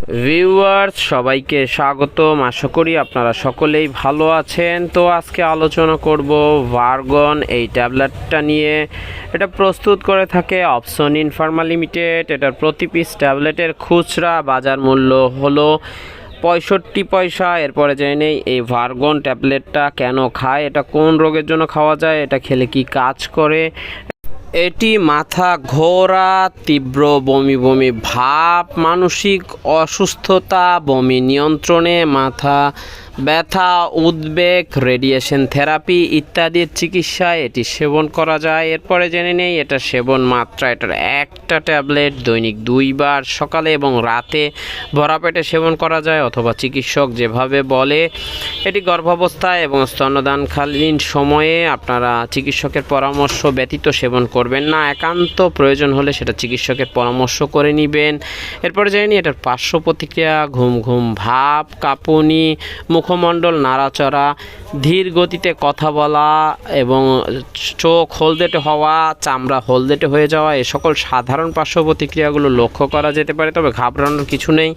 Viewers সবাইকে স্বাগতম। আশা করি আপনারা সকলেই ভালো আছেন। তো আজকে আলোচনা করব ভার্গন এই ট্যাবলেটটা নিয়ে। এটা প্রস্তুত করে থাকে অপসনিন ফার্মা লিমিটেড। এটার প্রতি পিস ট্যাবলেটের খুচরা বাজার মূল্য হলো 65 পয়সা। এরপরে জেনে নেই এই ভার্গন ট্যাবলেটটা কেন খায়, এটা কোন রোগের জন্য খাওয়া যায়, এটা খেলে কি কাজ করে। এটি মাথা ঘোরা, তীব্র বমি বমি ভাব, মানসিক অসুস্থতা, বমি নিয়ন্ত্রণে, মাথা ব্যথা, উদ্বেগ, রেডিয়েশন থেরাপি ইত্যাদির চিকিৎসায় এটি সেবন করা যায়। এরপরে জেনে নেই এটা সেবন মাত্রা। এটার একটা ট্যাবলেট দৈনিক 2 বার সকালে এবং রাতে ভরা পেটে সেবন করা যায়, অথবা চিকিৎসক যেভাবে বলে। এটি গর্ভাবস্থায় এবং স্তন্যদানকালীন সময়ে আপনারা চিকিৎসকের পরামর্শ ব্যতীত সেবন করবেন না। একান্ত প্রয়োজন হলে সেটা চিকিৎসকের পরামর্শ করে নেবেন। এরপরে জেনে নিই এটার পার্শ্ব প্রতিক্রিয়া: ঘুম ঘুম ভাব, কাঁপুনি, মুখমণ্ডল নাড়াচড়া, ধীর গতিতে কথা বলা এবং চোখ হলদেটে হওয়া, চামড়া হলদেটে হয়ে যাওয়া, এ সকল সাধারণ পার্শ্ব প্রতিক্রিয়াগুলো লক্ষ্য করা যেতে পারে। তবে ঘাবড়ানোর কিছু নেই।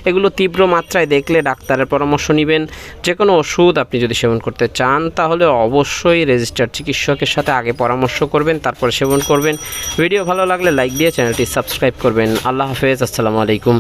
এগুলো তীব্র মাত্রায় দেখলে ডাক্তারের পরামর্শ নেবেন। যে কোনো ওষুধ আপনি যদি সেবন করতে চান তাহলে অবশ্যই রেজিস্টার্ড চিকিৎসকের সাথে আগে পরামর্শ করবেন, তারপর সেবন করবেন। ভিডিও ভালো লাগলে লাইক দিয়ে চ্যানেলটি সাবস্ক্রাইব করবেন। আল্লাহ হাফেজ, আসসালামু আলাইকুম।